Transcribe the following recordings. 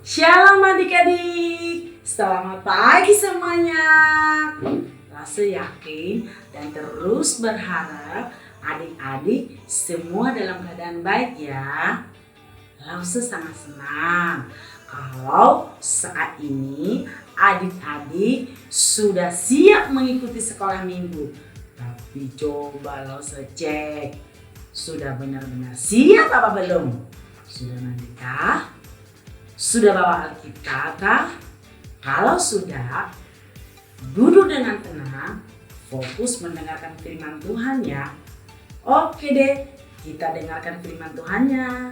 Shalom adik-adik, selamat pagi semuanya. Rasa yakin dan terus berharap adik-adik semua dalam keadaan baik ya. Lause sangat senang kalau saat ini adik-adik sudah siap mengikuti sekolah minggu. Tapi coba Lause cek, sudah benar-benar siap apa belum? Sudah mandikah? Sudah bawa Alkitab kah? Kalau sudah, duduk dengan tenang, fokus mendengarkan firman Tuhan ya. Oke deh, kita dengarkan firman Tuhannya.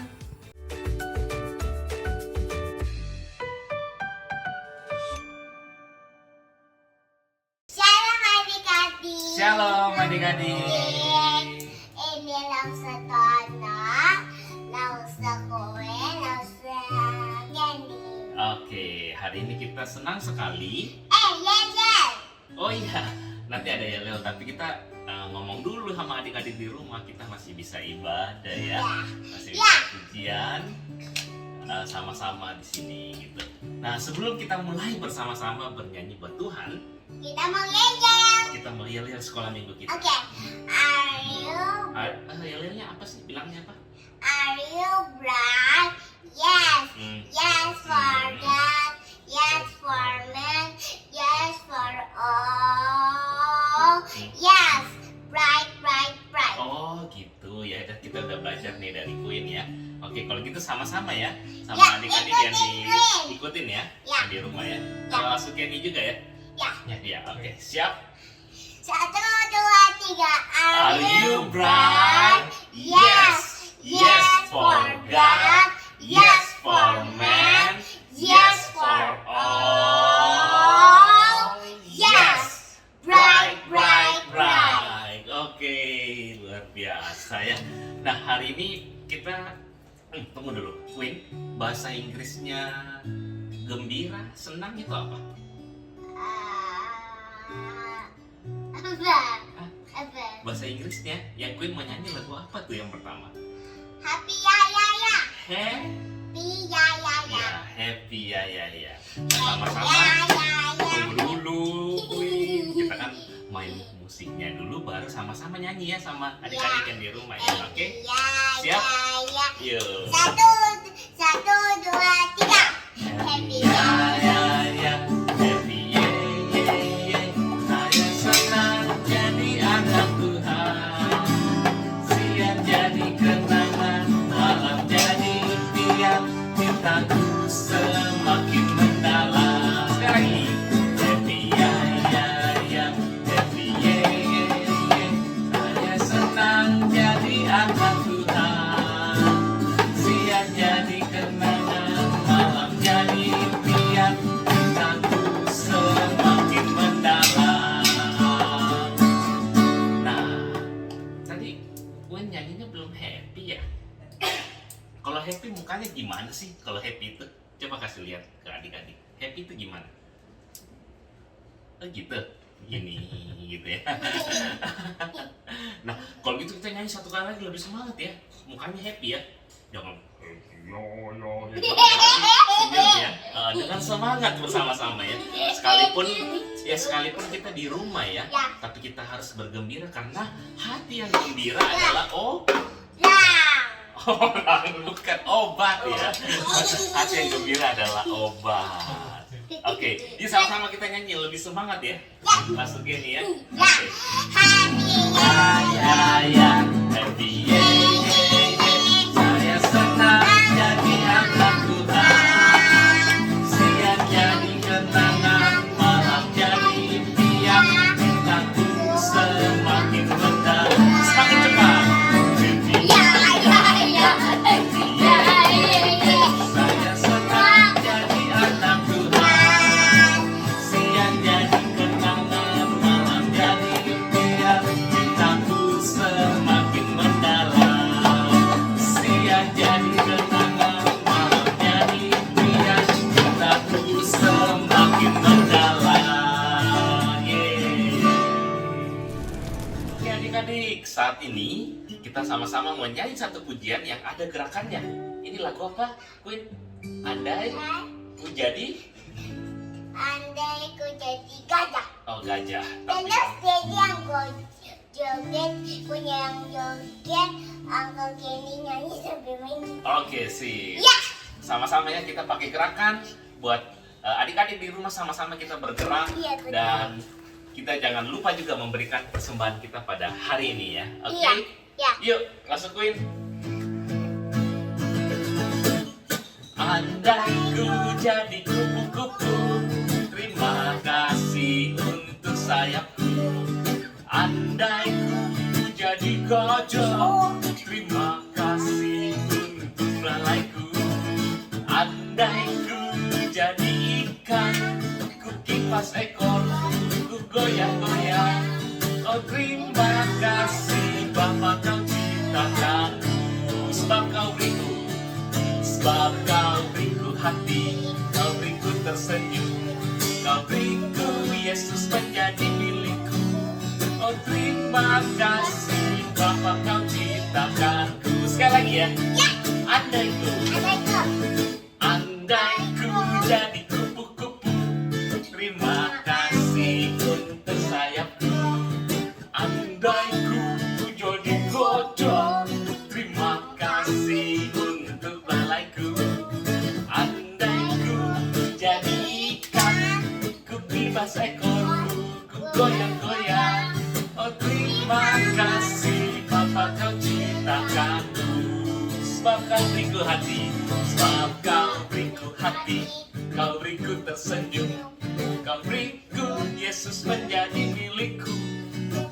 Shalom adik-adik. Shalom adik-adik. Ini Lause Tono, Lause Kowe, Lause Candy. Oke, hari ini kita senang sekali. Yel. Oh iya, nanti ada yel-yel, tapi kita ngomong dulu sama adik-adik di rumah. Kita masih bisa ibadah ya, masih bisa pujian sama-sama di sini gitu. Nah, sebelum kita mulai bersama-sama bernyanyi buat Tuhan, Kita mau yel. kita mau yel-yel sekolah minggu kita. Oke. Yel-yelnya apa sih? Bilangnya apa? Are you bright? Yes. Yes for God. Yes for men. Yes for all. Yes. Bright. Oh gitu ya, kita udah belajar nih dari Queen ya. Oke, kalau gitu sama-sama ya, sama Ya, adik-adik yang ikutin Queen. diikutin ya, Ya. yang di rumah ya. Kalau Sukeni juga ya? Ya, oke, siap. 1, 2, 3. Are you bright? Yes. Yes for God. Yes for man. Yes for all. Yes. Bright. Oke, luar biasa ya. Nah, hari ini kita tunggu dulu. Queen, bahasa Inggrisnya gembira, senang itu apa? Apa? Bahasa Inggrisnya yang Queen mau nyanyi lagu apa tuh yang pertama? Happy ya. Happy Happy ya. ya. Sama-sama tunggu dulu Queen. Kita kan main musiknya dulu baru sama-sama nyanyi ya sama adik-adik yang di rumah ya. Oke? Siap? Yuk. 1, 2, 3. Happy ya. Happy ye. Saya senang jadi anak Tuhan. Siang jadi kenangan, malam jadi impian. Cintaku semakin mendalam. Sekarang ini. Happy ya. Happy ye. Saya senang jadi anak Tuhan. Siang jadi kenangan, malam jadi impian. Cintaku semakin mendalam. Nah, tadi gue nyanyinya belum happy ya. Kalau happy mukanya gimana sih? Kalau happy itu, coba kasih lihat ke adik-adik. Happy itu gimana? Oh gitu, gini gitu ya. Nah, kalau gitu kita nyanyi satu kali lagi lebih semangat ya. Mukanya happy ya. Jangan senyum ya. Dengan semangat bersama-sama ya. Sekalipun kita di rumah ya, tapi kita harus bergembira karena hati yang gembira adalah bukan obat ya. Hati yang gembira adalah obat. Oke, ini sama-sama kita nyanyi lebih semangat ya. Masukin ya. Oke. Happy ya. Saya senang jadi anak Tuhan. Siang jadi kenangan, malam jadi impian. Cintaku semakin mendalam. Semakin cepat. Saya senang jadi anak Tuhan. Siang jadi kenangan, malam jadi impian. Cintaku semakin mendalam. Siang jadi kenangan, malam jadi impian. Cintaku semakin mendalam. Oke adik-adik, saat ini kita sama-sama menyanyi satu pujian yang ada gerakannya. Ini lagu apa, Queen? Andai ku jadi Andai ku jadi gajah. oh gajah. Tapi Terus jadi yang joget, punya yang joget, Uncle Kenny nyanyi sambil main gitar. oke sih. Ya. Sama-sama ya kita pakai gerakan buat adik-adik di rumah, sama-sama kita bergerak. Iya, betul. Dan kita jangan lupa juga memberikan persembahan kita pada hari ini ya. Oke? Iya, iya. Yuk, masukin. Andai ku jadi kupu-kupu, terima kasih untuk sayapku. Andai ku jadi gajah, terima kasih untuk belalaiku. Andai ku jadi ikan, ku kipas ekorku, ku goyang-goyang. Oh terima kasih Bapa kau ciptakanku, sebab kau beriku, sebab kau beriku hati, kau beriku tersenyum, kau beriku Yesus menjadi milikku. Oh terima kasih Bapa kau ciptakanku. Sekali lagi ya. Andai ku jadi kupu-kupu, terima kasih untuk sayapku. Andai ku jadi gajah, terima kasih untuk belalaiku. Andai ku jadi ikan, ku bebas ekorku, ku goyang-goyang. Oh terima kasih Bapa kau ciptakanku, sebab kau beriku hati, sebab kau beriku hati, kau beriku tersenyum, kau beriku Yesus menjadi milikku.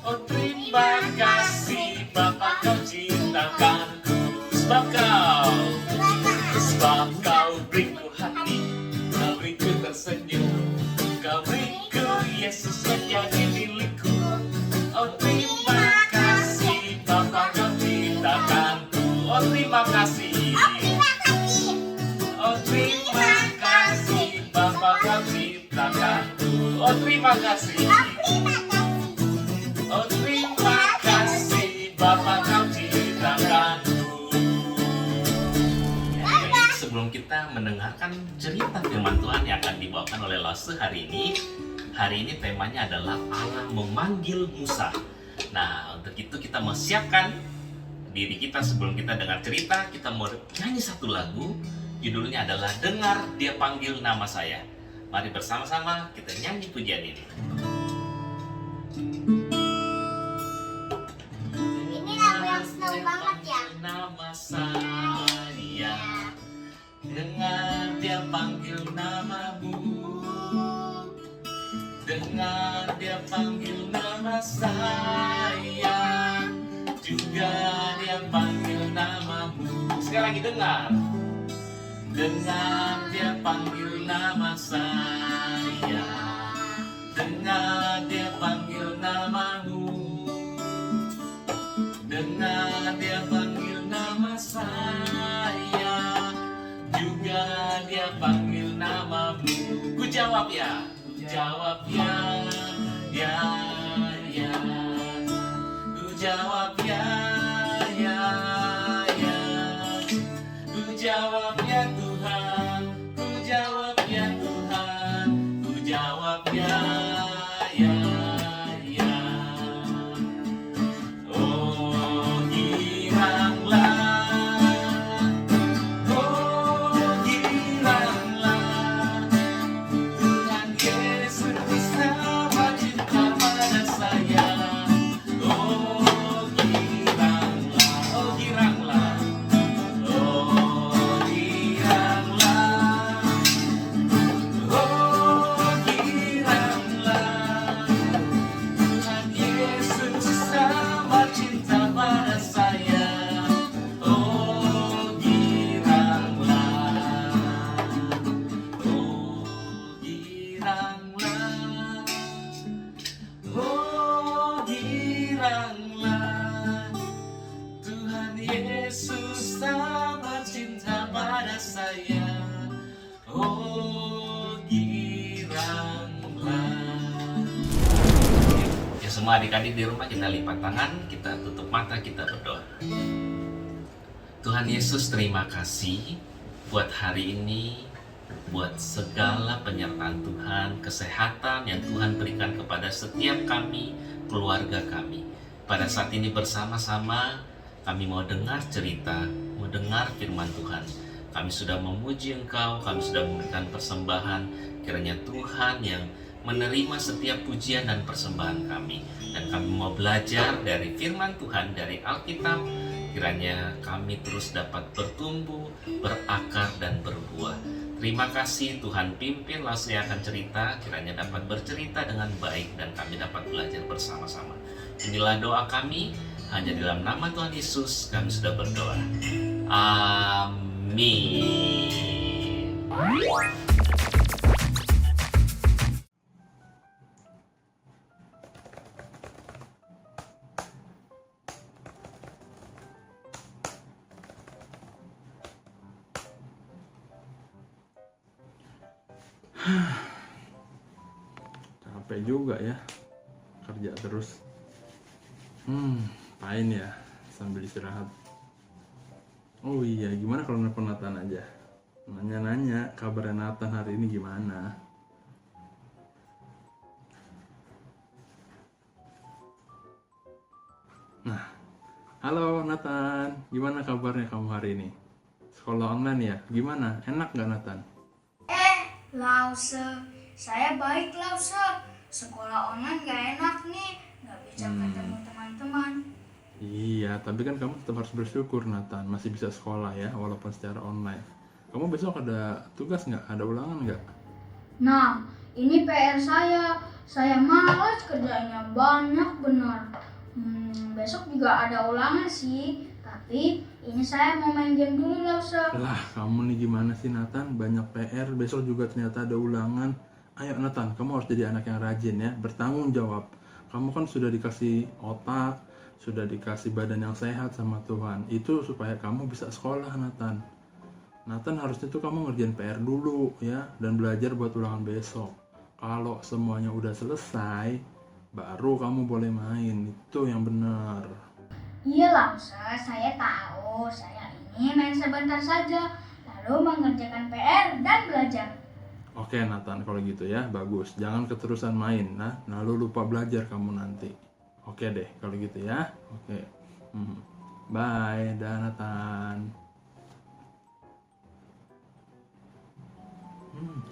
Oh terima kasih Bapa kau ciptakanku, sebab kau beriku hati, kau beriku tersenyum, kau beriku Yesus menjadi milikku. Oh terima kasih Bapa kau ciptakanku. Oh terima kasih. Oh terima kasih Bapa kau ciptakanku. Oh terima kasih. Oh terima kasih Bapa kau ciptakanku. Baik, sebelum kita mendengarkan cerita firman Tuhan yang akan dibawakan oleh Lase hari ini temanya adalah Allah memanggil Musa. Nah, untuk itu kita mau siapkan diri kita sebelum kita dengar cerita. Kita mau nyanyi satu lagu, judulnya adalah Dengar Dia Panggil Nama Saya. Mari bersama-sama kita nyanyi pujian ini. Ini lagu yang slow banget ya. Nama saya, dengar Dia panggil namamu, dengar Dia panggil nama saya, juga Dia panggil namamu. Sekali lagi dengar Dia panggil nama saya, dengar Dia panggil namamu, dengar Dia panggil nama saya, juga Dia panggil namamu. Ku jawab ya, ku jawab ya, ya, ya. Ku jawab ya, ya, ya. Ku jawab ya Tuhan, ku jawab ya Tuhan, ku jawab ya, ya, ya. Oh giranglah, Tuhan Yesus bersama cinta pada saya. Oh giranglah, oh giranglah, oh giranglah, oh giranglah. Tuhan Yesus sama cinta pada saya. Oh giranglah, oh giranglah, oh giranglah. Tuhan Yesus sama cinta pada saya. Oh giranglah. Ya semua adik-adik di rumah kita lipat tangan, kita tutup mata, kita berdoa. Tuhan Yesus terima kasih buat hari ini buat segala penyertaan Tuhan, kesehatan yang Tuhan berikan kepada setiap kami, keluarga kami. Pada saat ini bersama-sama kami mau dengar cerita, mau dengar firman Tuhan. Kami sudah memuji Engkau, kami sudah memberikan persembahan. Kiranya Tuhan yang menerima setiap pujian dan persembahan kami. Dan kami mau belajar dari firman Tuhan, dari Alkitab. Kiranya kami terus dapat bertumbuh, berakar, dan berbuah. Terima kasih Tuhan pimpin lalu saya akan cerita. Kiranya dapat bercerita dengan baik dan kami dapat belajar bersama-sama. Inilah doa kami. Hanya dalam nama Tuhan Yesus kami sudah berdoa. Amin. Capek juga ya kerja terus. Apain ya sambil istirahat. Oh iya, gimana kalau nelfon Nathan aja? Nanya-nanya kabarnya Nathan hari ini gimana? Nah, halo Nathan, gimana kabarnya kamu hari ini? Sekolah online ya? Gimana? Enak gak Nathan? Lause, saya baik Lause. Sekolah online gak enak nih, gak bisa ketemu teman-teman. Iya, tapi kan kamu tetap harus bersyukur Nathan, masih bisa sekolah ya, walaupun secara online. Kamu besok ada tugas nggak? Ada ulangan nggak? Nah, ini PR saya malas kerjanya banyak benar. Besok juga ada ulangan sih, tapi ini saya mau main game dulu Lause. Lah, kamu nih gimana sih Nathan? Banyak PR, besok juga ternyata ada ulangan. Ayo Nathan, kamu harus jadi anak yang rajin ya, bertanggung jawab. Kamu kan sudah dikasih otak, sudah dikasih badan yang sehat sama Tuhan. Itu supaya kamu bisa sekolah Nathan. Nathan harusnya tuh kamu ngerjain PR dulu ya, dan belajar buat ulangan besok. Kalau semuanya udah selesai, baru kamu boleh main. Itu yang benar. Iya Lause, saya tahu. Saya ini main sebentar saja, lalu mengerjakan PR dan belajar. Oke Nathan, kalau gitu ya, bagus. Jangan keterusan main, lalu lupa belajar kamu nanti. Oke deh, kalau gitu ya. Oke. Bye, dah Nathan.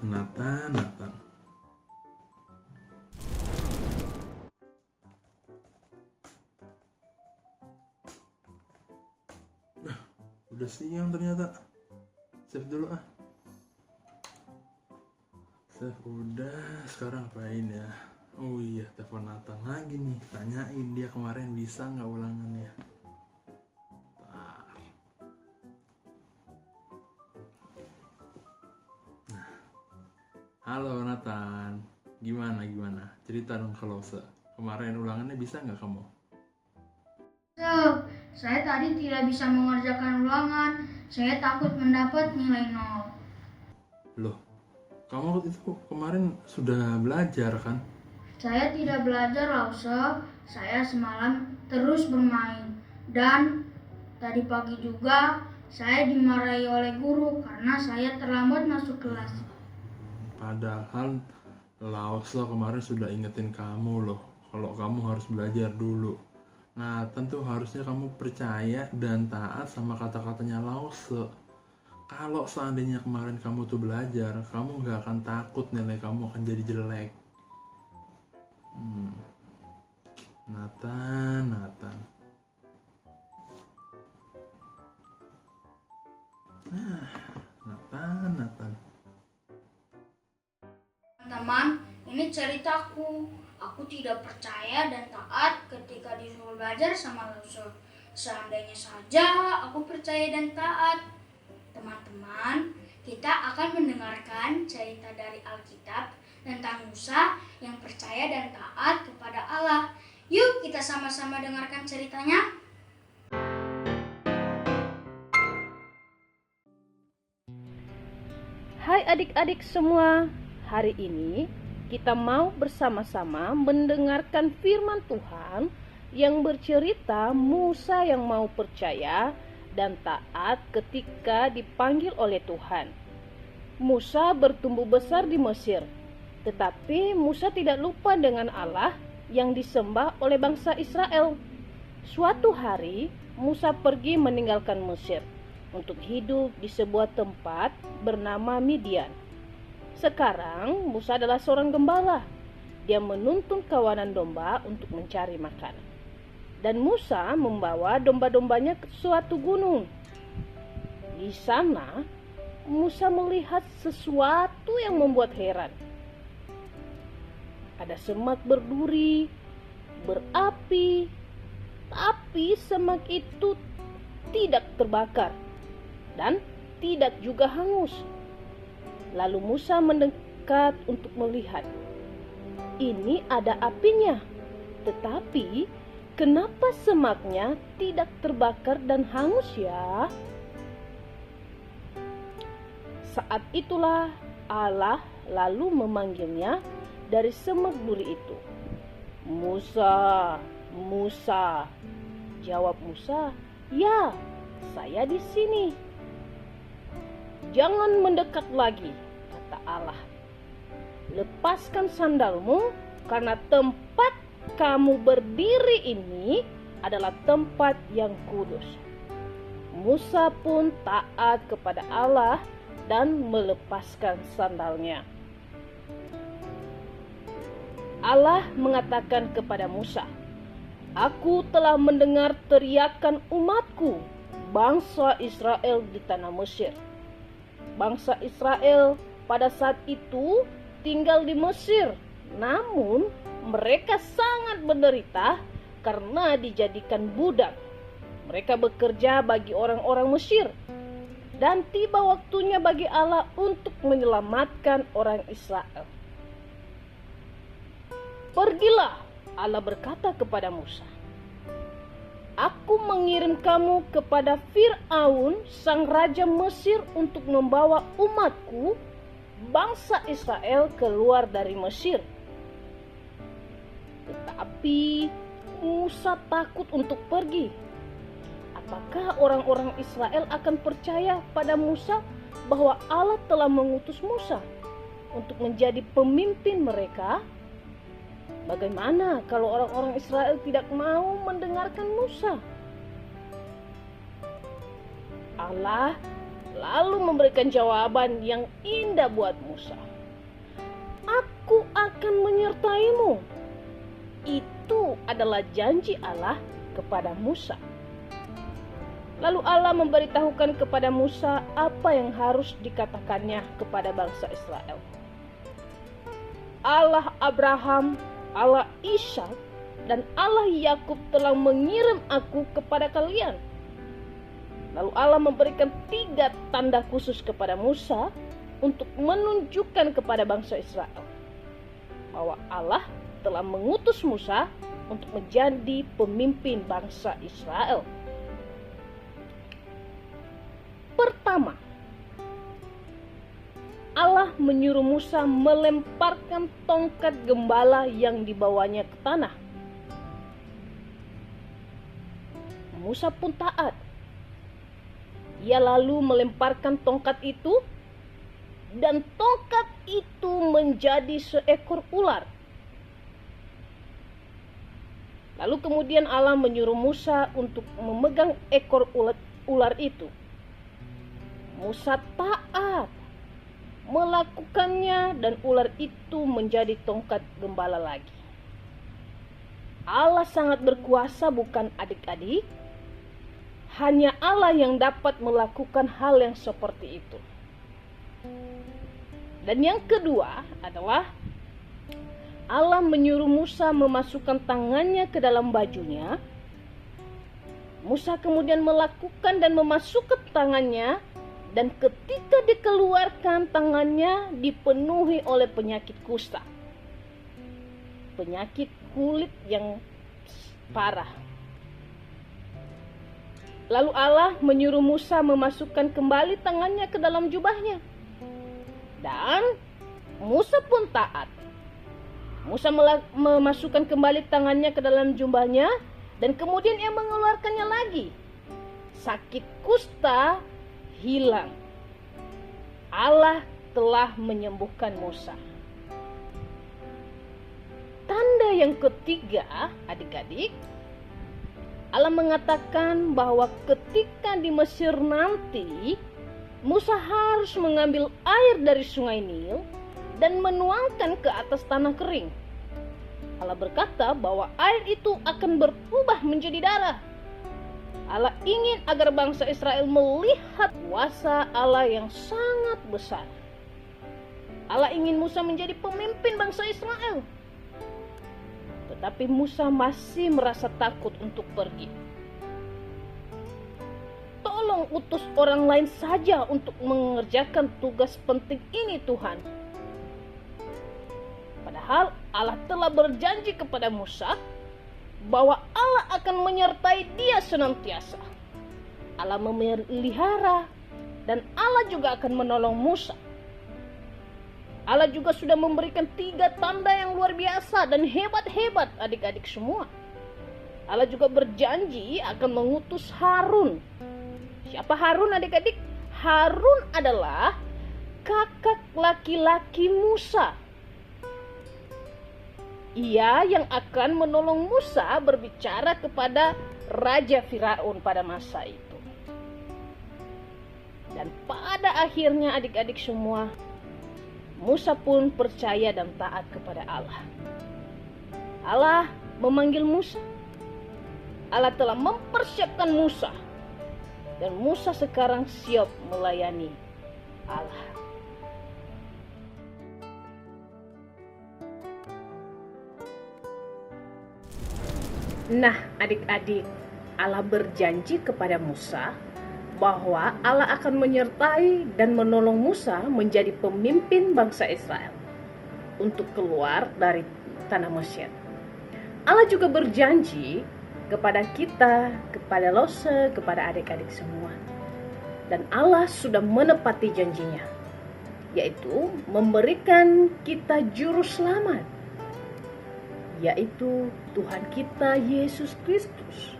Nathan. Udah siang ternyata. Save dulu ah. Save udah, sekarang apain ya? Oh iya, telepon Nathan lagi nih. Tanyain dia kemarin bisa nggak ulangannya. Halo Nathan, gimana? Cerita dong kalau kemarin ulangannya bisa nggak kamu? Saya tadi tidak bisa mengerjakan ulangan. Saya takut mendapat nilai 0. Loh, kamu itu kemarin sudah belajar kan? Saya tidak belajar Lause. Saya semalam terus bermain. Dan tadi pagi juga saya dimarahi oleh guru karena saya terlambat masuk kelas. Padahal Lauso kemarin sudah ingetin kamu loh, kalau kamu harus belajar dulu. Nah, tentu harusnya kamu percaya dan taat sama kata-katanya Lause. Kalau seandainya kemarin kamu tuh belajar, kamu gak akan takut nilai kamu akan jadi jelek. Nathan. Nathan. Teman, ini ceritaku. Aku tidak percaya dan taat ketika disuruh belajar sama Lause. Seandainya saja aku percaya dan taat. Teman-teman, kita akan mendengarkan cerita dari Alkitab tentang Musa yang percaya dan taat kepada Allah. Yuk kita sama-sama dengarkan ceritanya. Hai adik-adik semua, hari ini kita mau bersama-sama mendengarkan firman Tuhan yang bercerita Musa yang mau percaya dan taat ketika dipanggil oleh Tuhan. Musa bertumbuh besar di Mesir. Tetapi Musa tidak lupa dengan Allah yang disembah oleh bangsa Israel. Suatu hari Musa pergi meninggalkan Mesir untuk hidup di sebuah tempat bernama Midian. Sekarang Musa adalah seorang gembala. Dia menuntun kawanan domba untuk mencari makan. Dan Musa membawa domba-dombanya ke suatu gunung. Di sana Musa melihat sesuatu yang membuat heran. Ada semak berduri, berapi, tapi semak itu tidak terbakar dan tidak juga hangus. Lalu Musa mendekat untuk melihat. Ini ada apinya, tetapi kenapa semaknya tidak terbakar dan hangus ya? Saat itulah Allah lalu memanggilnya dari semak duri itu. Musa, Musa. Jawab Musa, ya, saya di sini. Jangan mendekat lagi, kata Allah. Lepaskan sandalmu, karena tempat kamu berdiri ini adalah tempat yang kudus. Musa pun taat kepada Allah dan melepaskan sandalnya. Allah mengatakan kepada Musa, Aku telah mendengar teriakan umatku, bangsa Israel di tanah Mesir. Bangsa Israel pada saat itu tinggal di Mesir, namun mereka sangat menderita karena dijadikan budak. Mereka bekerja bagi orang-orang Mesir. Dan tiba waktunya bagi Allah untuk menyelamatkan orang Israel. Pergilah, Allah berkata kepada Musa. Aku mengirim kamu kepada Fir'aun, sang raja Mesir, untuk membawa umatku, bangsa Israel, keluar dari Mesir. Tetapi Musa takut untuk pergi. Apakah orang-orang Israel akan percaya pada Musa bahwa Allah telah mengutus Musa untuk menjadi pemimpin mereka? Bagaimana kalau orang-orang Israel tidak mau mendengarkan Musa? Allah lalu memberikan jawaban yang indah buat Musa. Aku akan menyertaimu. Itu adalah janji Allah kepada Musa. Lalu Allah memberitahukan kepada Musa apa yang harus dikatakannya kepada bangsa Israel. Allah Abraham, Allah Ishak, dan Allah Yakub telah mengirim aku kepada kalian. Lalu Allah memberikan 3 tanda khusus kepada Musa untuk menunjukkan kepada bangsa Israel bahwa Allah telah mengutus Musa untuk menjadi pemimpin bangsa Israel. Pertama, Allah menyuruh Musa melemparkan tongkat gembala yang dibawanya ke tanah. Musa pun taat. Ia lalu melemparkan tongkat itu, dan tongkat itu menjadi seekor ular. Lalu kemudian Allah menyuruh Musa untuk memegang ekor ular itu. Musa taat melakukannya, dan ular itu menjadi tongkat gembala lagi. Allah sangat berkuasa, bukan adik-adik? Hanya Allah yang dapat melakukan hal yang seperti itu. Dan yang kedua adalah Allah menyuruh Musa memasukkan tangannya ke dalam bajunya. Musa kemudian melakukan dan memasukkan tangannya, dan ketika dikeluarkan tangannya dipenuhi oleh penyakit kusta. Penyakit kulit yang parah. Lalu Allah menyuruh Musa memasukkan kembali tangannya ke dalam jubahnya. Dan Musa pun taat. Musa memasukkan kembali tangannya ke dalam jubahnya, dan kemudian ia mengeluarkannya lagi. Sakit kusta hilang. Allah telah menyembuhkan Musa. Tanda yang ketiga, adik-adik, Allah mengatakan bahwa ketika di Mesir nanti, Musa harus mengambil air dari sungai Nil dan menuangkan ke atas tanah kering. Allah berkata bahwa air itu akan berubah menjadi darah. Allah ingin agar bangsa Israel melihat kuasa Allah yang sangat besar. Allah ingin Musa menjadi pemimpin bangsa Israel. Tetapi Musa masih merasa takut untuk pergi. Tolong utus orang lain saja untuk mengerjakan tugas penting ini, Tuhan. Padahal Allah telah berjanji kepada Musa bahwa Allah akan menyertai dia senantiasa. Allah memelihara dan Allah juga akan menolong Musa. Allah juga sudah memberikan 3 tanda yang luar biasa dan hebat-hebat adik-adik semua. Allah juga berjanji akan mengutus Harun. Siapa Harun adik-adik? Harun adalah kakak laki-laki Musa. Ia yang akan menolong Musa berbicara kepada Raja Firaun pada masa itu. Dan pada akhirnya adik-adik semua, Musa pun percaya dan taat kepada Allah. Allah memanggil Musa. Allah telah mempersiapkan Musa. Dan Musa sekarang siap melayani Allah. Nah, adik-adik, Allah berjanji kepada Musa bahwa Allah akan menyertai dan menolong Musa menjadi pemimpin bangsa Israel untuk keluar dari tanah Mesir. Allah juga berjanji kepada kita, kepada Lose, kepada adik-adik semua. Dan Allah sudah menepati janjinya, yaitu memberikan kita juru selamat, yaitu Tuhan kita Yesus Kristus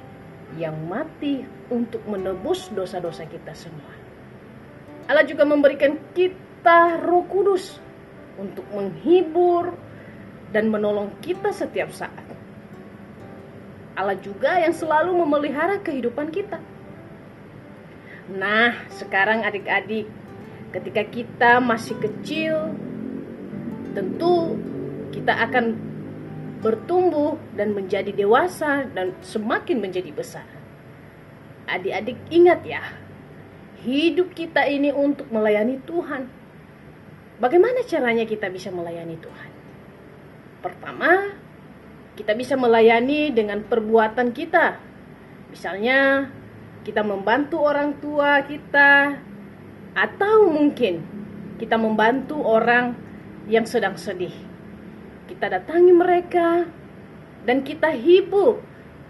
yang mati untuk menebus dosa-dosa kita semua. Allah juga memberikan kita Roh Kudus untuk menghibur dan menolong kita setiap saat. Allah juga yang selalu memelihara kehidupan kita. Nah, sekarang adik-adik, ketika kita masih kecil, tentu kita akan bertumbuh dan menjadi dewasa dan semakin menjadi besar. Adik-adik ingat ya, hidup kita ini untuk melayani Tuhan. Bagaimana caranya kita bisa melayani Tuhan? Pertama, kita bisa melayani dengan perbuatan kita. Misalnya, kita membantu orang tua kita, atau mungkin kita membantu orang yang sedang sedih. Kita datangi mereka dan kita hibur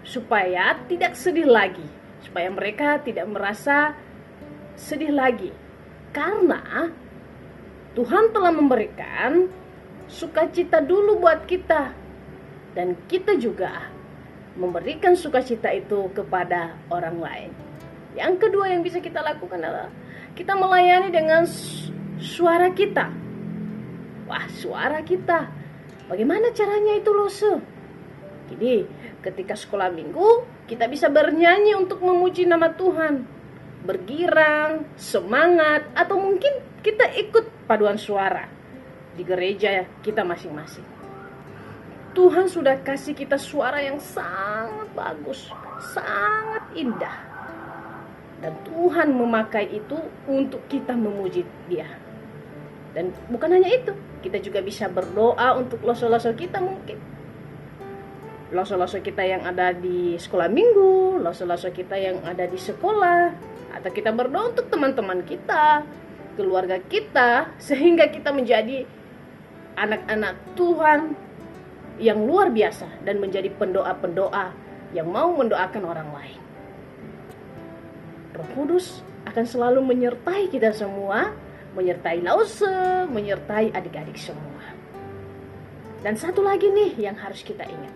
supaya tidak sedih lagi, supaya mereka tidak merasa sedih lagi. Karena Tuhan telah memberikan sukacita dulu buat kita, dan kita juga memberikan sukacita itu kepada orang lain. Yang kedua yang bisa kita lakukan adalah kita melayani dengan suara kita. Wah, suara kita. Bagaimana caranya itu, Lose? Jadi, ketika sekolah minggu, kita bisa bernyanyi untuk memuji nama Tuhan. Bergirang, semangat, atau mungkin kita ikut paduan suara di gereja kita masing-masing. Tuhan sudah kasih kita suara yang sangat bagus, sangat indah. Dan Tuhan memakai itu untuk kita memuji Dia. Dan bukan hanya itu, kita juga bisa berdoa untuk loso-loso kita mungkin. Loso-loso kita yang ada di sekolah minggu, loso-loso kita yang ada di sekolah. Atau kita berdoa untuk teman-teman kita, keluarga kita, sehingga kita menjadi anak-anak Tuhan yang luar biasa dan menjadi pendoa-pendoa yang mau mendoakan orang lain. Roh Kudus akan selalu menyertai kita semua, menyertai Lause, menyertai adik-adik semua. Dan satu lagi nih yang harus kita ingat.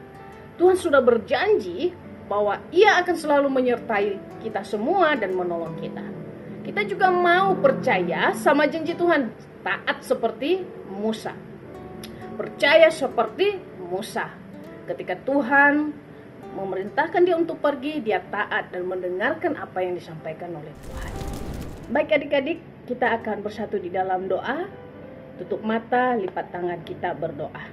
Tuhan sudah berjanji bahwa Ia akan selalu menyertai kita semua dan menolong kita. kita juga mau percaya sama janji Tuhan, taat seperti Musa. Percaya seperti Musa. Ketika Tuhan memerintahkan dia untuk pergi, dia taat dan mendengarkan apa yang disampaikan oleh Tuhan. Baik adik-adik, kita akan bersatu di dalam doa. Tutup mata, lipat tangan, kita berdoa.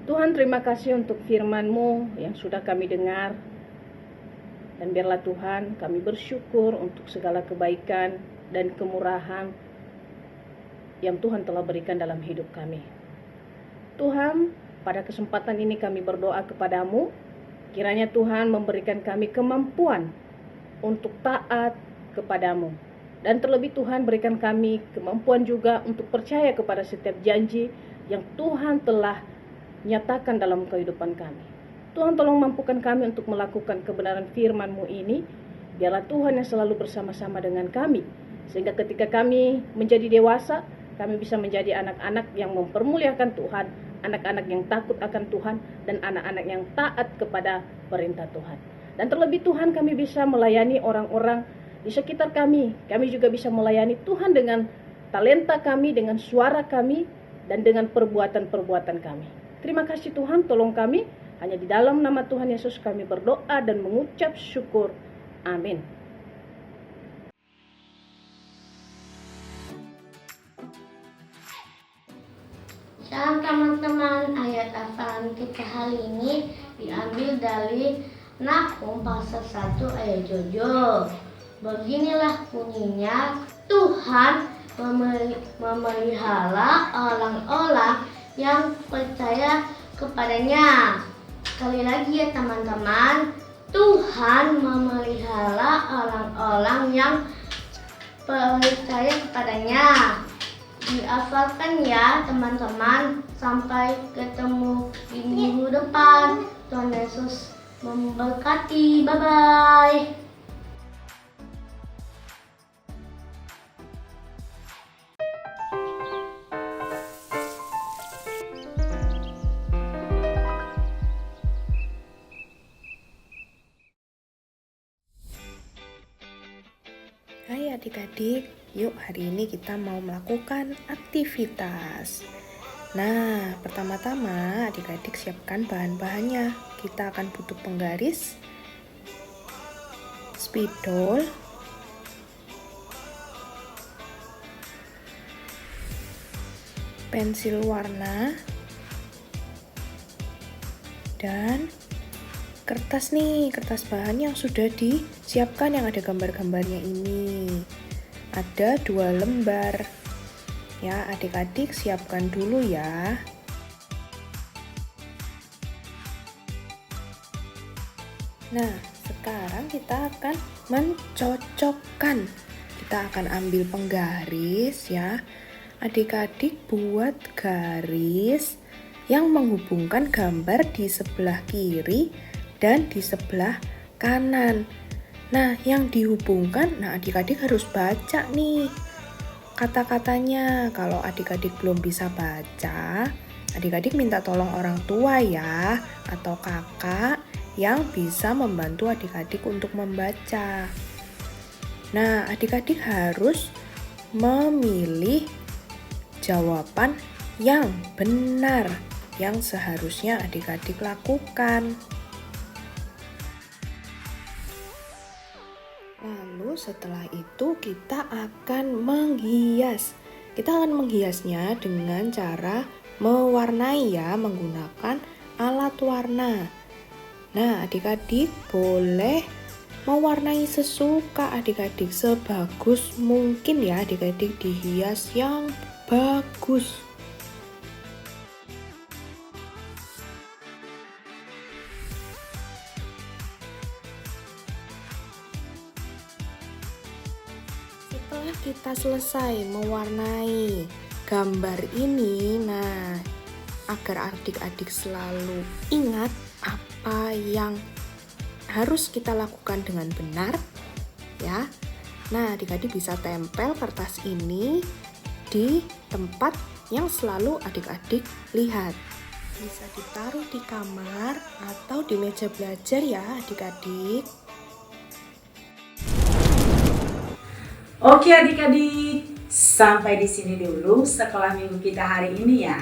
Tuhan, terima kasih untuk firman-Mu yang sudah kami dengar. Dan biarlah Tuhan, kami bersyukur untuk segala kebaikan dan kemurahan yang Tuhan telah berikan dalam hidup kami. Tuhan, pada kesempatan ini kami berdoa kepadamu, kiranya Tuhan memberikan kami kemampuan untuk taat kepadamu. Dan terlebih Tuhan berikan kami kemampuan juga untuk percaya kepada setiap janji yang Tuhan telah nyatakan dalam kehidupan kami. Tuhan tolong mampukan kami untuk melakukan kebenaran firman-Mu ini. Biarlah Tuhan yang selalu bersama-sama dengan kami. Sehingga ketika kami menjadi dewasa, kami bisa menjadi anak-anak yang mempermuliakan Tuhan, anak-anak yang takut akan Tuhan, dan anak-anak yang taat kepada perintah Tuhan. Dan terlebih Tuhan, kami bisa melayani orang-orang di sekitar kami. Kami juga bisa melayani Tuhan dengan talenta kami, dengan suara kami, dan dengan perbuatan-perbuatan kami. Terima kasih Tuhan, tolong kami. Hanya di dalam nama Tuhan Yesus kami berdoa dan mengucap syukur. Amin. Shalom teman-teman, ayat hafalan kita hari ini diambil dari Nahum pasal 1 ayat 7. Beginilah bunyinya, Tuhan memelihara orang-orang yang percaya kepadanya. Sekali lagi ya teman-teman, Tuhan memelihara orang-orang yang percaya kepadanya. Dihafalkan ya teman-teman, sampai ketemu di minggu depan. Tuhan Yesus memberkati. Bye-bye. Hai adik-adik, yuk hari ini kita mau melakukan aktivitas. Nah, pertama-tama adik-adik siapkan bahan-bahannya. Kita akan butuh penggaris, spidol, pensil warna, dan kertas nih, kertas bahan yang sudah disiapkan yang ada gambar-gambarnya ini. Ada 2 lembar. Ya, adik-adik siapkan dulu ya. Nah, sekarang kita akan mencocokkan. Kita akan ambil penggaris ya. Adik-adik buat garis yang menghubungkan gambar di sebelah kiri dan di sebelah kanan. Nah, yang dihubungkan, adik-adik harus baca nih kata-katanya. Kalau adik-adik belum bisa baca, adik-adik minta tolong orang tua ya, atau kakak yang bisa membantu adik-adik untuk membaca. Nah, adik-adik harus memilih jawaban yang benar, yang seharusnya adik-adik lakukan. Lalu setelah itu kita akan menghias. Kita akan menghiasnya dengan cara mewarnai ya, menggunakan alat warna. Nah, adik-adik boleh mewarnai sesuka adik-adik, sebagus mungkin ya adik-adik dihias yang bagus. Setelah kita selesai mewarnai gambar ini, nah, agar adik-adik selalu ingat apa yang harus kita lakukan dengan benar ya. Nah, adik-adik bisa tempel kertas ini di tempat yang selalu adik-adik lihat. Bisa ditaruh di kamar atau di meja belajar ya adik-adik. Oke adik-adik, sampai di sini dulu sekolah minggu kita hari ini ya.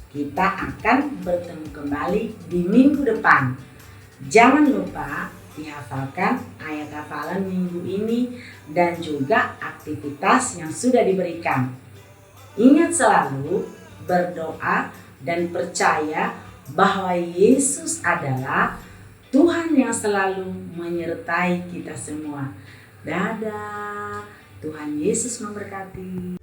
Kita akan bertemu kembali di minggu depan. Jangan lupa dihafalkan ayat hafalan minggu ini dan juga aktivitas yang sudah diberikan. Ingat selalu berdoa dan percaya bahwa Yesus adalah Tuhan yang selalu menyertai kita semua. Dadah, Tuhan Yesus memberkati.